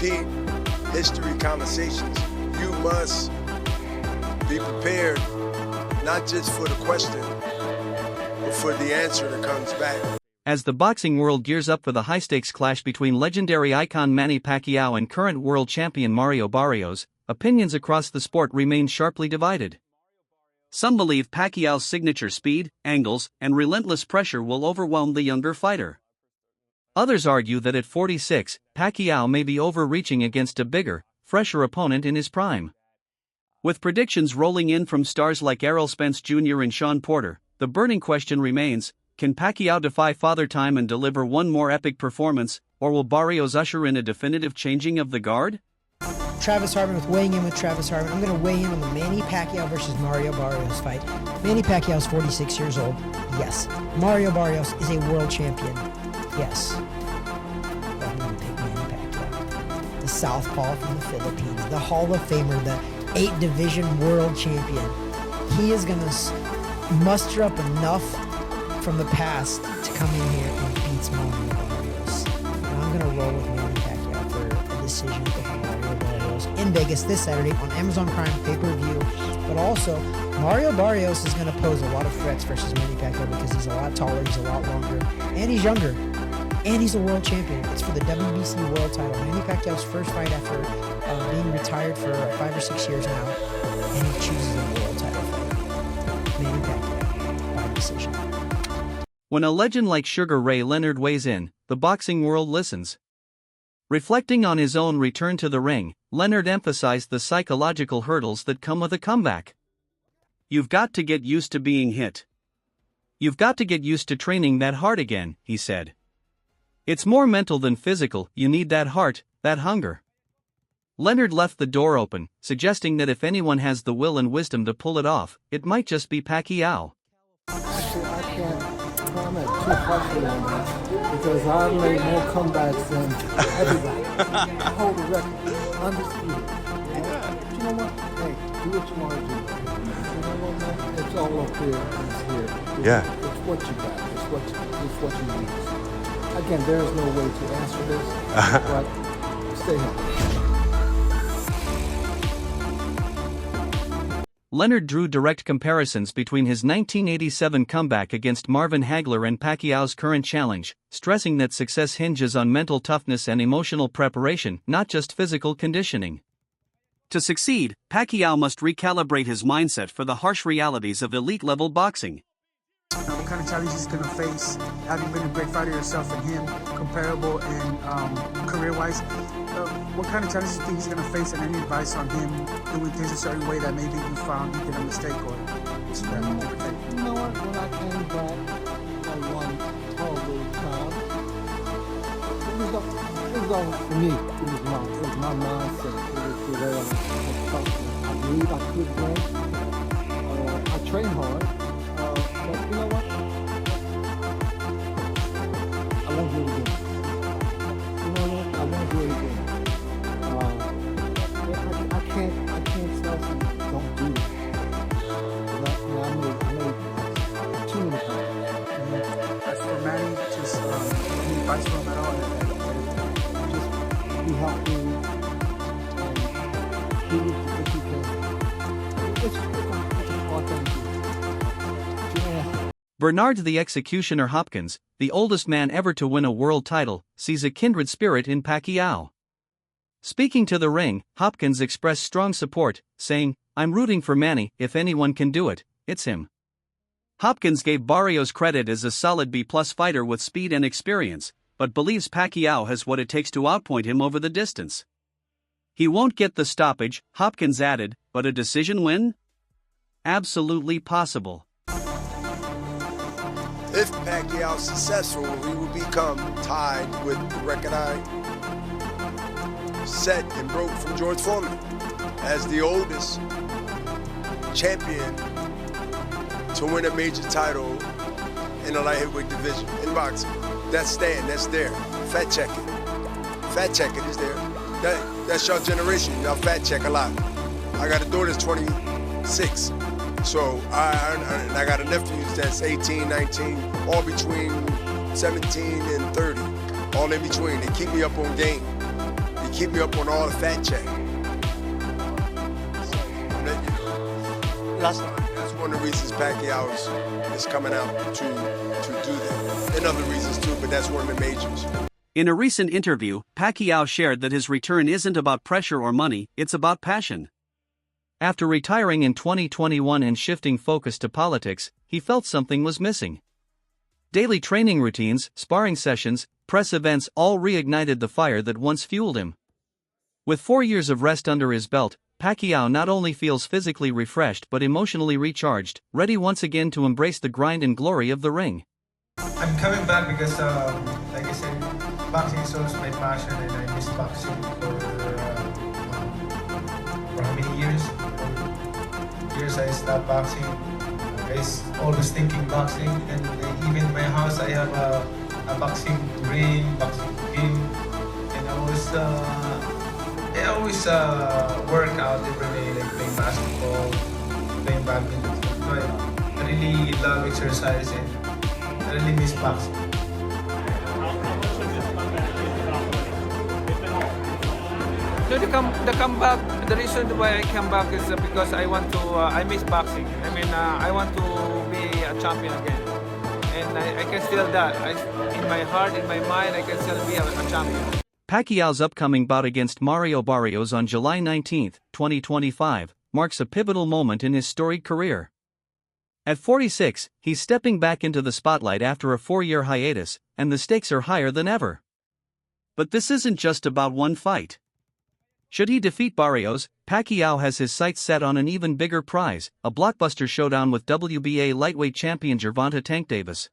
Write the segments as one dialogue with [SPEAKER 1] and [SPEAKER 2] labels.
[SPEAKER 1] repeat history conversations. You must be prepared, not just for the question, but for the answer that comes back.
[SPEAKER 2] As the boxing world gears up for the high-stakes clash between legendary icon Manny Pacquiao and current world champion Mario Barrios, opinions across the sport remain sharply divided. Some believe Pacquiao's signature speed, angles, and relentless pressure will overwhelm the younger fighter. Others argue that at 46, Pacquiao may be overreaching against a bigger, fresher opponent in his prime. With predictions rolling in from stars like Errol Spence Jr. and Sean Porter, the burning question remains: can Pacquiao defy Father Time and deliver one more epic performance, or will Barrios usher in a definitive changing of the guard?
[SPEAKER 3] Travis Hartman with weighing in with Travis Hartman. I'm going to weigh in on the Manny Pacquiao versus Mario Barrios fight. Manny Pacquiao is 46 years old. Yes. Mario Barrios is a world champion. Yes. But I'm going to pick Manny Pacquiao. The southpaw from the Philippines, the Hall of Famer, the 8-division world champion. He is going to muster up enough from the past to come in here and beat Mario Barrios. And I'm going to roll with Manny Pacquiao for a decision over Mario Barrios in Vegas this Saturday on Amazon Prime pay-per-view. But also, Mario Barrios is going to pose a lot of threats versus Manny Pacquiao because he's a lot taller, he's a lot longer, and he's younger. And he's a world champion. It's for the WBC world title. Manny Pacquiao's first fight after being retired for 5 or 6 years now, and he chooses a world title fight. Manny Pacquiao by decision.
[SPEAKER 2] When a legend like Sugar Ray Leonard weighs in, the boxing world listens. Reflecting on his own return to the ring, Leonard emphasized the psychological hurdles that come with a comeback. "You've got to get used to being hit. You've got to get used to training that hard again," he said. "It's more mental than physical. You need that heart, that hunger." Leonard left the door open, suggesting that if anyone has the will and wisdom to pull it off, it might just be Pacquiao.
[SPEAKER 4] Actually, I can't comment too harshly on that because I made more comebacks than everybody. I hold the record, undisputed. But you know what? Hey, do what you want to do. You know what, man? It's all up here. It's here.
[SPEAKER 1] Yeah.
[SPEAKER 4] It's what you got. It's what you need. Again, there is no way to answer this, but stay healthy.
[SPEAKER 2] Leonard drew direct comparisons between his 1987 comeback against Marvin Hagler and Pacquiao's current challenge, stressing that success hinges on mental toughness and emotional preparation, not just physical conditioning. To succeed, Pacquiao must recalibrate his mindset for the harsh realities of elite-level boxing.
[SPEAKER 5] What kind of challenges he's going to face, having been a great fighter yourself and him, comparable and career-wise. What kind of challenges do you think he's going to face, and any advice on him doing things a certain way that maybe you found he did a mistake or overtake?
[SPEAKER 4] You know what? When I came back, I won horrible time. It was all for me. It was my mindset. It was the way I believe I could win. I trained hard. But you know what? I won't do it again. You know what? I won't do it again. I can't tell someone don't do it. I made too many times.
[SPEAKER 5] As for Manny, just any advice from him at all?
[SPEAKER 4] Just be healthy and do what you can. It's a hard thing to do.
[SPEAKER 2] Bernard the Executioner Hopkins, the oldest man ever to win a world title, sees a kindred spirit in Pacquiao. Speaking to The Ring, Hopkins expressed strong support, saying, "I'm rooting for Manny. If anyone can do it, it's him." Hopkins gave Barrios credit as a solid B-plus fighter with speed and experience, but believes Pacquiao has what it takes to outpoint him over the distance. He won't get the stoppage, Hopkins added, but a decision win? Absolutely possible.
[SPEAKER 1] If Pacquiao is successful, he will become tied with the record I set and broke from George Foreman as the oldest champion to win a major title in the light heavyweight division in boxing. That's there. Fact check it. Fact check it is there. That's your generation. Y'all fact check a lot. I got a daughter that's 26. So I got a nephew that's 18, 19, all between 17 and 30, all in between. They keep me up on game. They keep me up on all the fat check. So, I'm letting you know. That's one of the reasons Pacquiao is coming out to do that. And other reasons too, but that's one of the majors.
[SPEAKER 2] In a recent interview, Pacquiao shared that his return isn't about pressure or money, it's about passion. After retiring in 2021 and shifting focus to politics, he felt something was missing. Daily training routines, sparring sessions, press events all reignited the fire that once fueled him. With 4 years of rest under his belt, Pacquiao not only feels physically refreshed but emotionally recharged, ready once again to embrace the grind and glory of the ring.
[SPEAKER 6] I'm coming back because, like I said, boxing is also my passion, and I missed boxing for how many years? Years I stopped boxing. I was always thinking boxing, and even in my house I have a boxing ring, boxing gym, and I always work out every day, like playing basketball, playing badminton. So I really love exercise, and I really miss boxing. So the comeback, the reason why I come back is because I want to, I miss boxing. I mean, I want to be a champion again. And I can still that. In my heart, in my mind, I can still be a champion.
[SPEAKER 2] Pacquiao's upcoming bout against Mario Barrios on July 19, 2025, marks a pivotal moment in his storied career. At 46, he's stepping back into the spotlight after a 4-year hiatus, and the stakes are higher than ever. But this isn't just about one fight. Should he defeat Barrios, Pacquiao has his sights set on an even bigger prize, a blockbuster showdown with WBA lightweight champion Gervonta Tank Davis.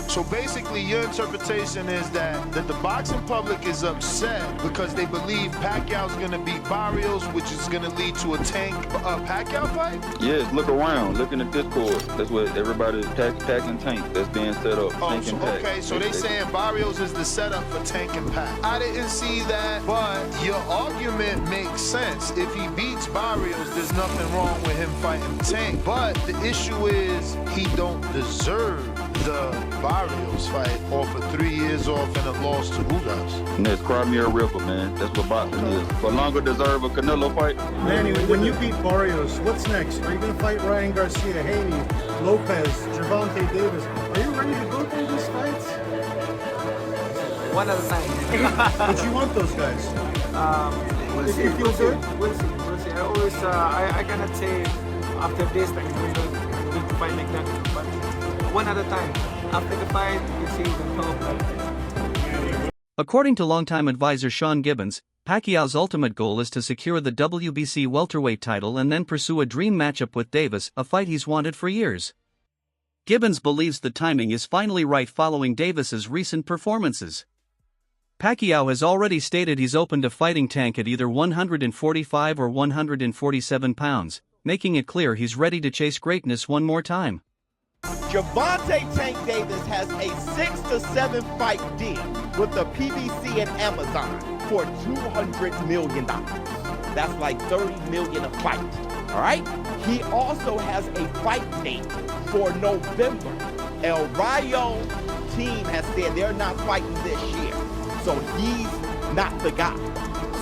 [SPEAKER 7] So basically, your interpretation is that the boxing public is upset because they believe Pacquiao's going to beat Barrios, which is going to lead to a Tank-Pacquiao fight?
[SPEAKER 8] Yes, look around. Look in the Discord. That's what everybody's packing Tank that's being set up.
[SPEAKER 7] Oh, so, okay, so they saying Barrios is the setup for Tank and Pac. I didn't see that, but your argument makes sense. If he beats Barrios, there's nothing wrong with him fighting Tank. But the issue is he don't deserve the Barrios fight off of 3 years off and a loss to Ugas.
[SPEAKER 8] And that's Crimea River, man. That's what boxing is. For longer deserve a Canelo fight.
[SPEAKER 9] Manny, when you beat Barrios, what's next? Are you going to fight Ryan Garcia, Haney, Lopez, Gervonta Davis? Are you ready to go through these fights?
[SPEAKER 6] One at a time.
[SPEAKER 9] But you want those guys?
[SPEAKER 6] We'll
[SPEAKER 9] if
[SPEAKER 6] see.
[SPEAKER 9] you feel
[SPEAKER 6] We'll
[SPEAKER 9] good?
[SPEAKER 6] see. We'll see. I always, I cannot say after this that I'm going to fight like that, but one at a time. After the fight, you see the top.
[SPEAKER 2] According to longtime advisor Sean Gibbons, Pacquiao's ultimate goal is to secure the WBC welterweight title and then pursue a dream matchup with Davis, a fight he's wanted for years. Gibbons believes the timing is finally right following Davis's recent performances. Pacquiao has already stated he's open to fighting Tank at either 145 or 147 pounds, making it clear he's ready to chase greatness one more time.
[SPEAKER 10] Gervonta Tank Davis has a 6 to 7 fight deal with the PBC and Amazon for $200 million. That's like $30 million a fight. All right? He also has a fight date for November. El Rayo team has said they're not fighting this year. So he's not the guy.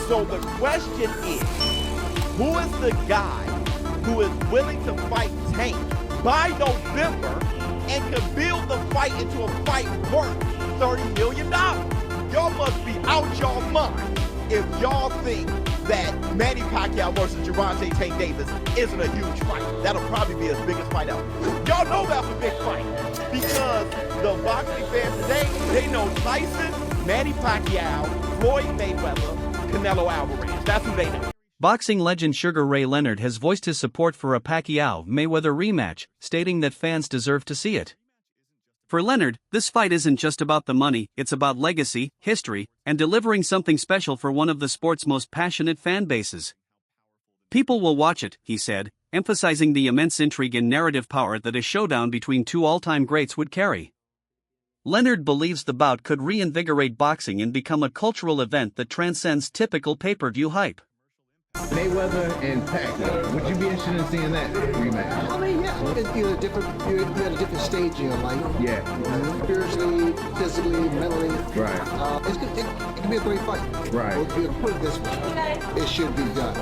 [SPEAKER 10] So the question is, who is the guy who is willing to fight Tank by November and can build the fight into a fight worth $30 million? Y'all must be out y'all mind if y'all think that Manny Pacquiao versus Gervonta Tank Davis isn't a huge fight. That'll probably be his biggest fight ever. Y'all know that's a big fight because the boxing fans today, they know Tyson, Manny Pacquiao, Floyd Mayweather, Canelo Alvarez. That's who they know.
[SPEAKER 2] Boxing legend Sugar Ray Leonard has voiced his support for a Pacquiao-Mayweather rematch, stating that fans deserve to see it. For Leonard, this fight isn't just about the money, it's about legacy, history, and delivering something special for one of the sport's most passionate fan bases. People will watch it, he said, emphasizing the immense intrigue and narrative power that a showdown between two all-time greats would carry. Leonard believes the bout could reinvigorate boxing and become a cultural event that transcends typical pay-per-view hype.
[SPEAKER 11] Mayweather and Pacquiao. Would you be interested in seeing that rematch?
[SPEAKER 4] I mean, yeah. You're at a different stage in your life.
[SPEAKER 11] Yeah.
[SPEAKER 4] Spiritually, physically, mentally.
[SPEAKER 11] Right.
[SPEAKER 4] It can be a great fight.
[SPEAKER 11] Right.
[SPEAKER 4] Put it this way. It should be done.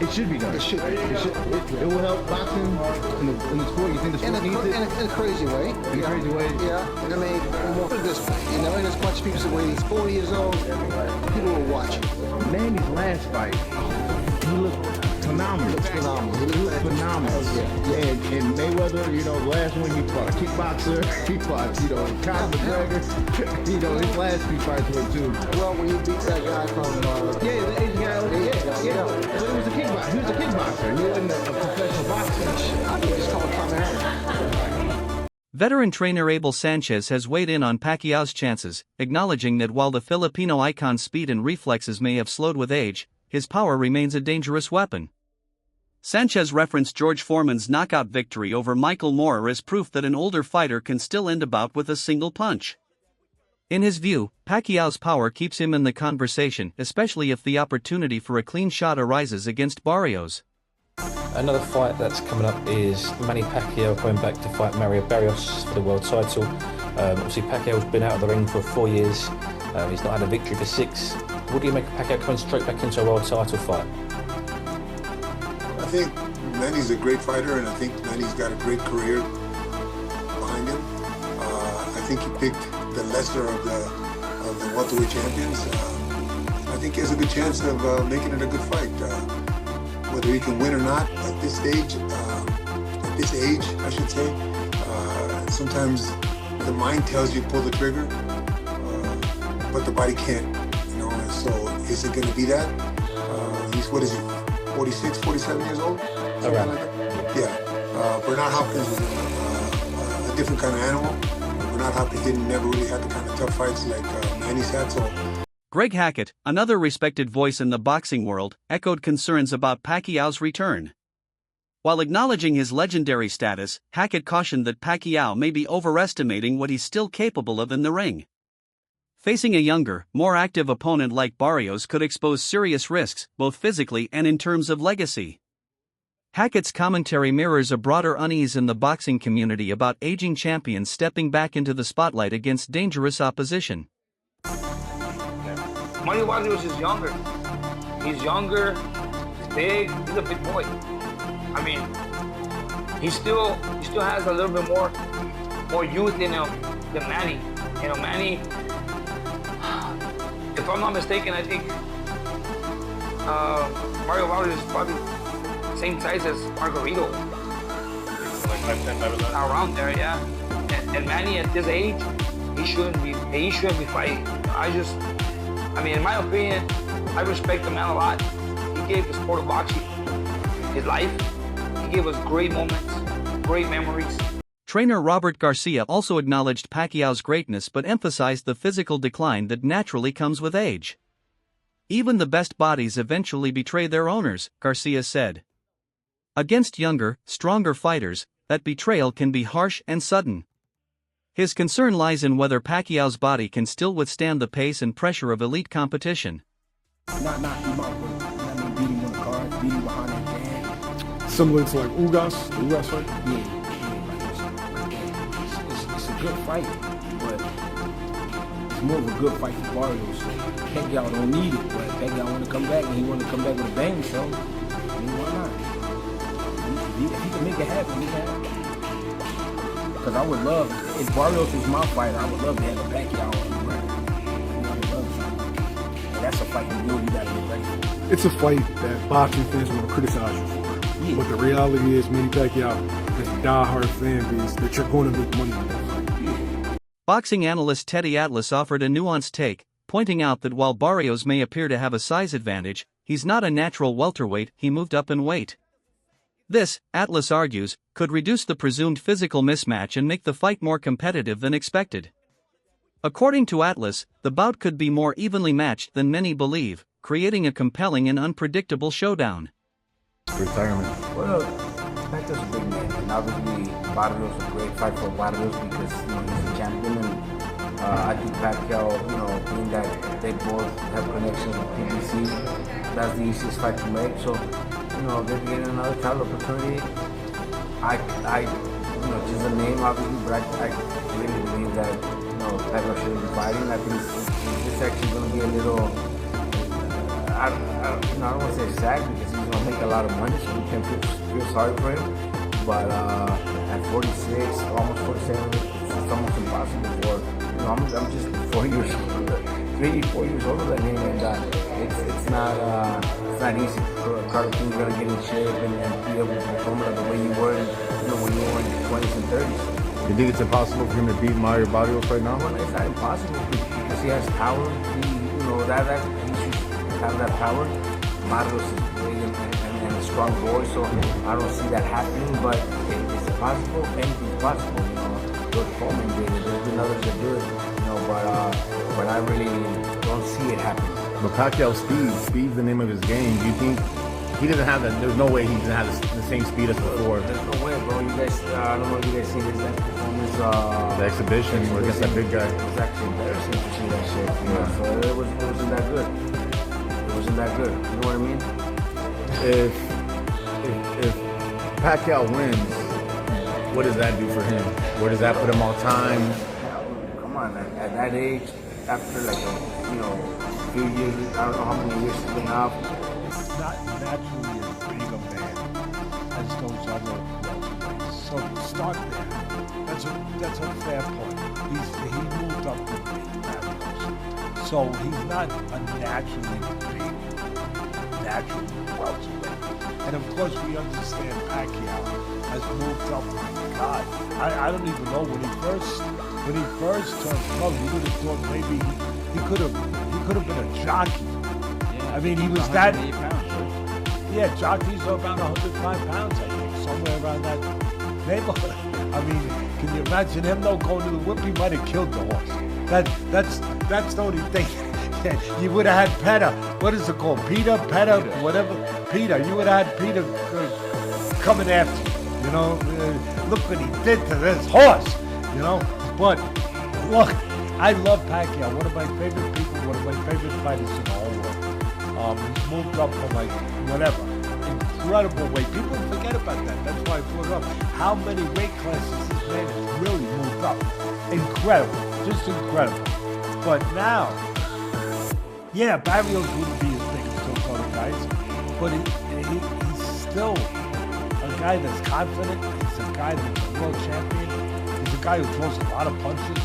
[SPEAKER 11] It should be done.
[SPEAKER 4] It should.
[SPEAKER 11] It will help boxing in the sport. You think the sport needs it?
[SPEAKER 4] In a crazy way.
[SPEAKER 11] In a crazy way?
[SPEAKER 4] Yeah. I mean, put it this way. You know, and as much people say when he's 40 years old, people will watch him.
[SPEAKER 11] Manny's last fight, he looked phenomenal.
[SPEAKER 4] He looked
[SPEAKER 11] phenomenal.
[SPEAKER 4] Yeah.
[SPEAKER 11] And Mayweather, you know, the last one he fought a kickboxer, he fought, you know, Conor McGregor. You know, his last few fights were too.
[SPEAKER 4] Well, when he beat that guy from
[SPEAKER 11] the Asian guy, yeah. But it was a kickboxer. He was a kickboxer. He wasn't a professional boxer.
[SPEAKER 4] I think it's called Conor.
[SPEAKER 2] Veteran trainer Abel Sanchez has weighed in on Pacquiao's chances, acknowledging that while the Filipino icon's speed and reflexes may have slowed with age, his power remains a dangerous weapon. Sanchez referenced George Foreman's knockout victory over Michael Moorer as proof that an older fighter can still end a bout with a single punch. In his view, Pacquiao's power keeps him in the conversation, especially if the opportunity for a clean shot arises against Barrios.
[SPEAKER 12] Another fight that's coming up is Manny Pacquiao coming back to fight Barrios for the world title. Obviously Pacquiao's been out of the ring for 4 years. He's not had a victory for 6. What do you make of Pacquiao coming straight back into a world title fight?
[SPEAKER 13] I think Manny's a great fighter, and I think Manny's got a great career behind him. I think he picked the lesser of the welterweight champions. I think he has a good chance of making it a good fight. Whether he can win or not at this age, I should say. Sometimes the mind tells you pull the trigger, but the body can't, you know. So is it going to be that? He's, what is he, 46, 47 years old? Something like that? Yeah. Bernard Hopkins was a different kind of animal. Bernard Hopkins never really had the kind of tough fights like Manny's had. So.
[SPEAKER 2] Greg Hackett, another respected voice in the boxing world, echoed concerns about Pacquiao's return. While acknowledging his legendary status, Hackett cautioned that Pacquiao may be overestimating what he's still capable of in the ring. Facing a younger, more active opponent like Barrios could expose serious risks, both physically and in terms of legacy. Hackett's commentary mirrors a broader unease in the boxing community about aging champions stepping back into the spotlight against dangerous opposition.
[SPEAKER 14] Manny Barrios is younger. He's younger, he's big, he's a big boy. I mean, he still has a little bit more youth in him than Manny. You know, Manny, if I'm not mistaken, I think Mario Barrios is probably the same size as Margarito. Around there, yeah. And Manny at this age, he shouldn't be fighting. I mean, in my opinion, I respect the man a lot. He gave the sport of boxing his life. He gave us great moments, great memories.
[SPEAKER 2] Trainer Robert Garcia also acknowledged Pacquiao's greatness but emphasized the physical decline that naturally comes with age. Even the best bodies eventually betray their owners, Garcia said. Against younger, stronger fighters, that betrayal can be harsh and sudden. His concern lies in whether Pacquiao's body can still withstand the pace and pressure of elite competition.
[SPEAKER 15] Not knock him out, but I mean, beat him on the card, beat him behind that gang.
[SPEAKER 9] Similar to like Ugas fight?
[SPEAKER 15] Yeah. It's a good fight, but it's more of a good fight for Barrios. Pacquiao don't need it, but Pacquiao want to come back, and he want to come back with a bang, so I mean, why not? If he can make it happen, he can. Because I would love, if Barrios was my fighter, I would love to have a Pacquiao on the record. And that's a fight you really got to get ready for.
[SPEAKER 9] It's a fight that boxing fans want to criticize you for. Yeah. But the reality is, Manny Pacquiao has a die-hard fan base that you're going to make money with that fight.
[SPEAKER 2] Yeah. Boxing analyst Teddy Atlas offered a nuanced take, pointing out that while Barrios may appear to have a size advantage, he's not a natural welterweight, he moved up in weight. This, Atlas argues, could reduce the presumed physical mismatch and make the fight more competitive than expected. According to Atlas, the bout could be more evenly matched than many believe, creating a compelling and unpredictable showdown.
[SPEAKER 11] Retirement.
[SPEAKER 15] Well, Pacquiao's a big man, and obviously Barrios is a great fight for Barrios because he's a champion, I think Pacquiao, being that they both have connections with PBC, that's the easiest fight to make. So, if they're getting another title opportunity, I just a name obviously, but I really believe that, Pacquiao should be fighting. I think it's actually going to be a little, I don't want to say sad because he's going to make a lot of money, so we can't feel sorry for him. But at 46, almost 47, it's almost impossible for, I'm just 4 years older, 4 years older than him, and it's not easy. Carter King's gonna get in shape and be able to perform like the way you were, when you were in your 20s and 30s.
[SPEAKER 11] You think it's impossible for him to beat Mario Barrios right now?
[SPEAKER 15] Well, it's not impossible because he has power. He should have that power. Barrios is big and a strong boy, so I don't see that happening. But it's possible. Anything's possible. George Foreman did it. There's been others that do it. But I really don't see it happening.
[SPEAKER 11] But Pacquiao's speed's the name of his game. Do you think he doesn't have that? There's no way he doesn't have the same speed as before.
[SPEAKER 15] There's no way, bro. You guys, I don't know if you guys seen his last performance.
[SPEAKER 11] The exhibition against that big guy.
[SPEAKER 15] It was actually embarrassing to see that shit. So it wasn't that good. It wasn't that good. You know what I mean?
[SPEAKER 11] If Pacquiao wins, what does that do for him? Where does that put him all time?
[SPEAKER 15] Come on, at that age, after like few years, I don't know how many years he's been out.
[SPEAKER 16] Not naturally as big a man as those other welterweights. So start there. That's a fair point. He moved up with Barrios. So he's not a naturally big, natural welterweight. And of course we understand Pacquiao has moved up. God, I don't even know when he first turned pro, you would have thought maybe he could have been a jockey.
[SPEAKER 17] Yeah,
[SPEAKER 16] I mean, he was that. Yeah, jockeys are about 105 pounds, I think, somewhere around that neighborhood. I mean, can you imagine him though going to the whip? He might have killed the horse. That's the only thing. You would have had Peter. What is it called? Peter, whatever. Peter. You would have had Peter coming after you. Look what he did to this horse. But look, I love Pacquiao. One of my favorite people. One of my favorite fighters in the whole world. He's moved up from incredible weight. People forget about that. That's why I brought it up. How many weight classes this man has really moved up? Incredible, just incredible. But now, yeah, Barrios wouldn't be as big as those other guys, but he's still a guy that's confident. He's a guy that's a world champion. He's a guy who throws a lot of punches.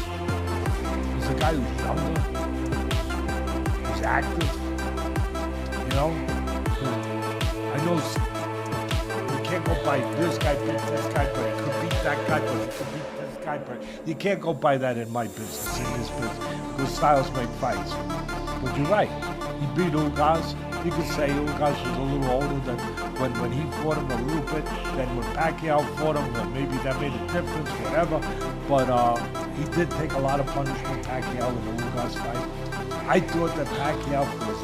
[SPEAKER 16] He's a guy who's younger. He's active. I know you can't go by this guy beat this guy, but he could beat that guy, but he could beat this guy, but you can't go by that in my business, in this business, because styles make fights. But you're right. He beat Ugas. You could say Ugas was a little older than when he fought him a little bit, than when Pacquiao fought him, and maybe that made a difference, whatever. But he did take a lot of punishment, Pacquiao, in the Ugas fight. I thought that Pacquiao was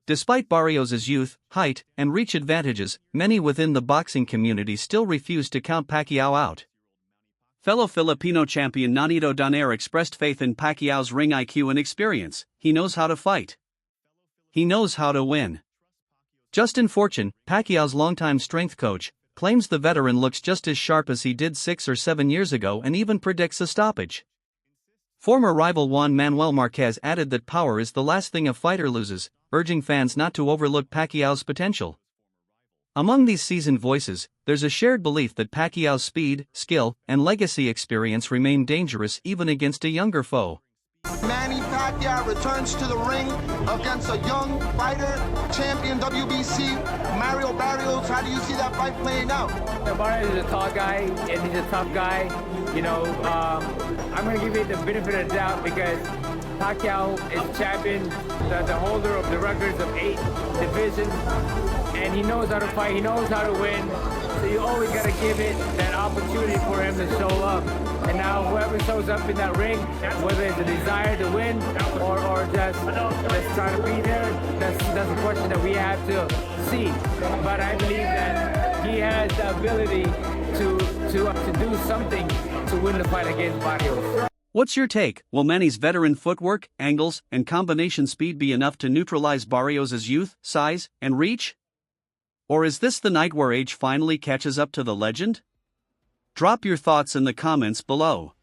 [SPEAKER 2] Despite Barrios' youth, height, and reach advantages, many within the boxing community still refuse to count Pacquiao out. Fellow Filipino champion Nonito Donaire expressed faith in Pacquiao's ring IQ and experience. He knows how to fight. He knows how to win. Justin Fortune, Pacquiao's longtime strength coach, claims the veteran looks just as sharp as he did 6 or 7 years ago and even predicts a stoppage. Former rival Juan Manuel Marquez added that power is the last thing a fighter loses, urging fans not to overlook Pacquiao's potential. Among these seasoned voices, there's a shared belief that Pacquiao's speed, skill, and legacy experience remain dangerous even against a younger foe.
[SPEAKER 18] Manny Pacquiao returns to the ring against a young fighter, champion WBC, Mario Barrios. How do you see that fight playing out?
[SPEAKER 6] Barrios is a tall guy, and he's a tough guy. I'm going to give you the benefit of the doubt because Pacquiao is champion, the holder of the records of 8 divisions, and he knows how to fight, he knows how to win, so you always got to give it that opportunity for him to show up. And now whoever shows up in that ring, whether it's a desire to win or just try to be there, that's a question that we have to see. But I believe that he has the ability to do something to win the fight against Barrios.
[SPEAKER 2] What's your take? Will Manny's veteran footwork, angles, and combination speed be enough to neutralize Barrios' youth, size, and reach? Or is this the night where age finally catches up to the legend? Drop your thoughts in the comments below.